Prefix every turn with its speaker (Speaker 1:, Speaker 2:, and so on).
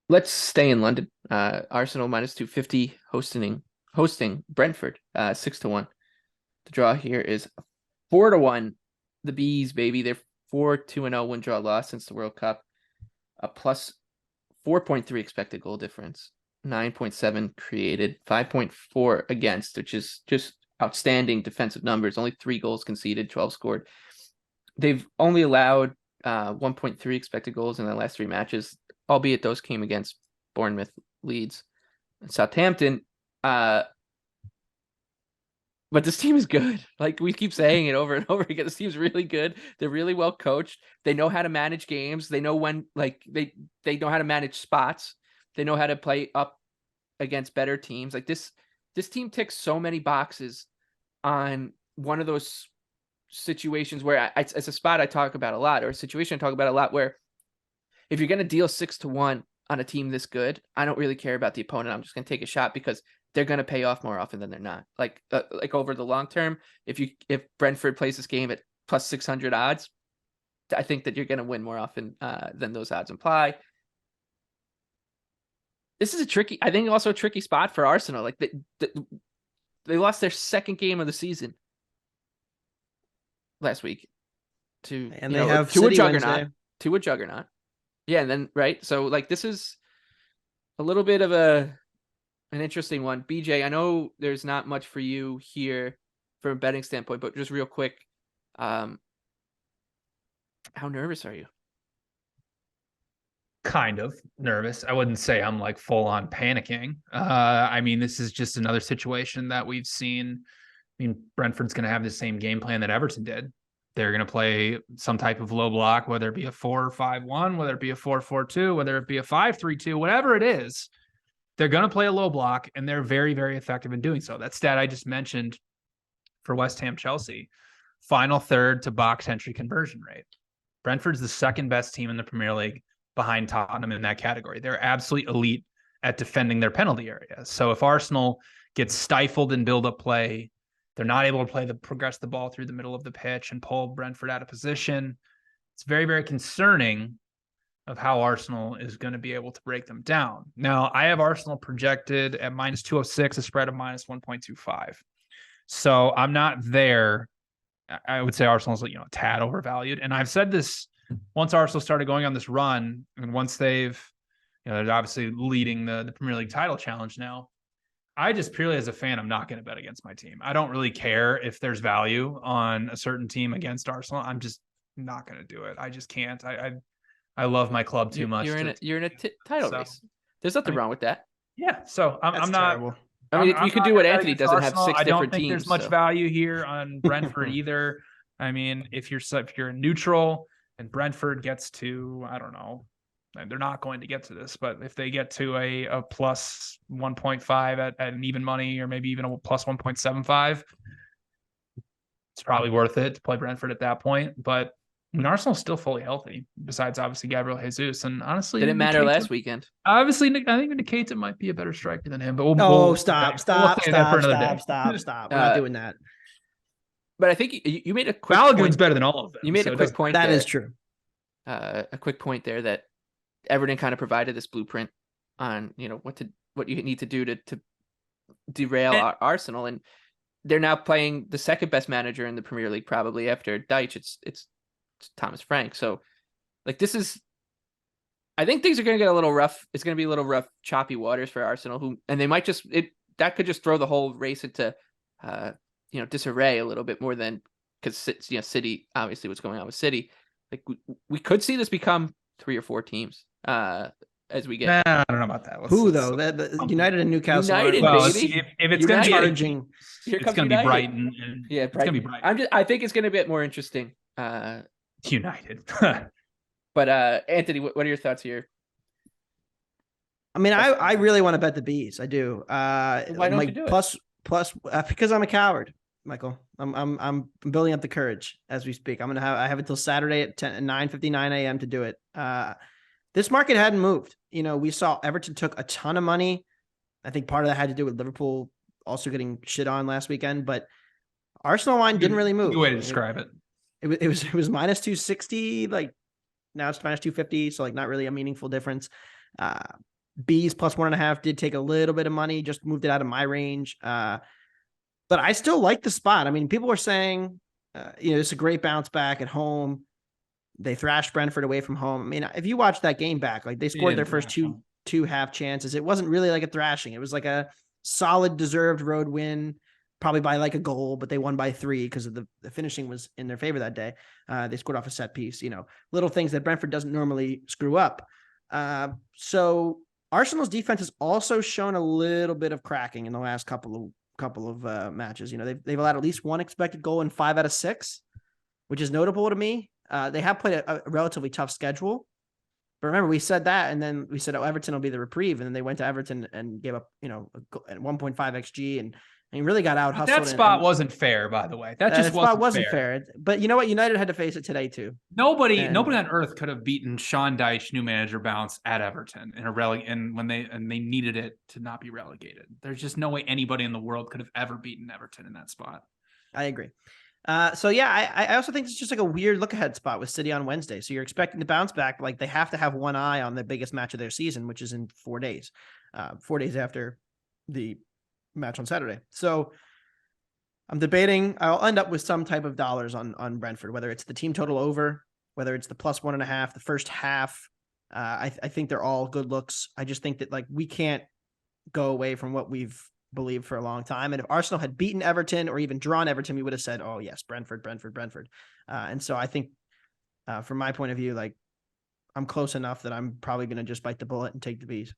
Speaker 1: Let's stay in London. Arsenal minus 250 hosting Brentford, 6-1. The draw here is 4-1. The Bees, baby. They're 4-2-0 win draw loss since the World Cup. A plus 4.3 expected goal difference, 9.7 created, 5.4 against, which is just outstanding defensive numbers. Only 3 goals conceded, 12 scored. They've only allowed 1.3 expected goals in the last 3 matches, albeit those came against Bournemouth, Leeds, and Southampton. But this team is good. Like we keep saying it over and over again. This team's really good. They're really well coached. They know how to manage games. They know when, like they know how to manage spots. They know how to play up against better teams. Like this team ticks so many boxes on one of those situations where it's a spot I talk about a lot, or a situation I talk about a lot, where if you're going to deal 6-1 on a team this good, I don't really care about the opponent. I'm just going to take a shot because they're going to pay off more often than they're not. Like over the long term, if Brentford plays this game at plus 600 odds, I think that you're going to win more often than those odds imply. This is I think also a tricky spot for Arsenal. Like they lost their second game of the season last week to a juggernaut. To a juggernaut. Yeah, and then right. So like this is a little bit of an interesting one. BJ, I know there's not much for you here from a betting standpoint, but just real quick, how nervous are you?
Speaker 2: Kind of nervous. I wouldn't say I'm like full on panicking. I mean, this is just another situation that we've seen. I mean, Brentford's going to have the same game plan that Everton did. They're going to play some type of low block, whether it be a 4-5-1, whether it be a 4-4-2, whether it be a 5-3-2, whatever it is. They're going to play a low block, and they're very, very effective in doing so. That stat I just mentioned for West Ham Chelsea, final third to box entry conversion rate. Brentford's the second best team in the Premier League behind Tottenham in that category. They're absolutely elite at defending their penalty area. So if Arsenal gets stifled in build-up play, they're not able to progress the ball through the middle of the pitch and pull Brentford out of position. It's very, very concerning of how Arsenal is going to be able to break them down. Now, I have Arsenal projected at minus 206, a spread of minus 1.25. So I'm not there. I would say Arsenal's a tad overvalued. And I've said this once Arsenal started going on this run, and once they're obviously leading the Premier League title challenge now. I just purely as a fan, I'm not going to bet against my team. I don't really care if there's value on a certain team against Arsenal. I'm just not going to do it. I just can't. I love my club too much.
Speaker 1: You're in a title race. There's nothing wrong with that.
Speaker 2: Yeah. So I'm not. Terrible.
Speaker 1: I mean, you could do what Anthony doesn't have 6 different teams. I don't think
Speaker 2: there's much value here on Brentford either. I mean, if you're neutral and Brentford gets to, I don't know, they're not going to get to this, but if they get to a plus 1.5 at an even money, or maybe even a plus 1.75, it's probably worth it to play Brentford at that point. But I mean, Arsenal's still fully healthy, besides obviously Gabriel Jesus. And honestly,
Speaker 1: didn't matter last weekend.
Speaker 2: Obviously, I think Nikita might be a better striker than him. But
Speaker 1: stop.
Speaker 3: We're not doing that.
Speaker 1: But I think you made a quick
Speaker 2: Balogun's better than all of them.
Speaker 1: You made a quick point.
Speaker 3: That is true.
Speaker 1: A quick point there that Everton kind of provided this blueprint on what you need to do to derail Arsenal, and they're now playing the second best manager in the Premier League, probably after Deitch. It's Thomas Frank. So like I think things are going to get a little rough. It's going to be a little rough, choppy waters for Arsenal, and they might that could just throw the whole race into disarray a little bit more than, because City, obviously what's going on with City, like we could see this become 3 or 4 teams as we get.
Speaker 2: I don't know about that.
Speaker 3: United and Newcastle.
Speaker 1: United, baby.
Speaker 2: If it's going to be
Speaker 3: charging,
Speaker 2: it's going to be Brighton.
Speaker 1: Yeah, Brighton. It's going to be Brighton. I think it's going to be a bit more interesting.
Speaker 2: United.
Speaker 1: But Anthony, what are your thoughts here?
Speaker 3: I mean, I really want to bet the Bees. I do.
Speaker 1: Why don't you do
Speaker 3: it? Plus, because I'm a coward, Michael. I'm building up the courage as we speak. I have until Saturday at 9:59 a.m. to do it. This market hadn't moved. We saw Everton took a ton of money. I think part of that had to do with Liverpool also getting shit on last weekend, but Arsenal line didn't really move.
Speaker 2: Good way to describe it.
Speaker 3: It was minus 260. Like now it's minus 250. So like not really a meaningful difference. B's plus 1.5 did take a little bit of money, just moved it out of my range. But I still like the spot. I mean, people are saying, it's a great bounce back at home. They thrashed Brentford away from home. I mean, if you watch that game back, like they scored their first two half chances. It wasn't really like a thrashing. It was like a solid deserved road win, probably by like a goal, but they won by 3 because of the finishing was in their favor that day. They scored off a set piece, little things that Brentford doesn't normally screw up. So Arsenal's defense has also shown a little bit of cracking in the last couple of matches. They've allowed at least 1 expected goal in 5 out of 6, which is notable to me. They have played a relatively tough schedule. But remember, we said that, and then we said, Everton will be the reprieve. And then they went to Everton and gave up, a 1.5 XG and really got out hustled.
Speaker 2: That spot wasn't fair, by the way. That wasn't fair.
Speaker 3: But you know what? United had to face it today too.
Speaker 2: Nobody on earth could have beaten Sean Dyche, new manager bounce at Everton and when they needed it to not be relegated. There's just no way anybody in the world could have ever beaten Everton in that spot.
Speaker 3: I agree. So yeah, I also think it's just like a weird look ahead spot with City on Wednesday. So you're expecting to bounce back, like they have to have one eye on the biggest match of their season, which is in 4 days, 4 days after the match on Saturday. So I'm debating, I'll end up with some type of dollars on Brentford, whether it's the team total over, whether it's the plus 1.5, the first half. I think they're all good looks. I just think that like we can't go away from what we've believed for a long time. And if Arsenal had beaten Everton or even drawn Everton, we would have said, oh yes, Brentford. And so I think from my point of view, like I'm close enough that I'm probably going to just bite the bullet and take the B's.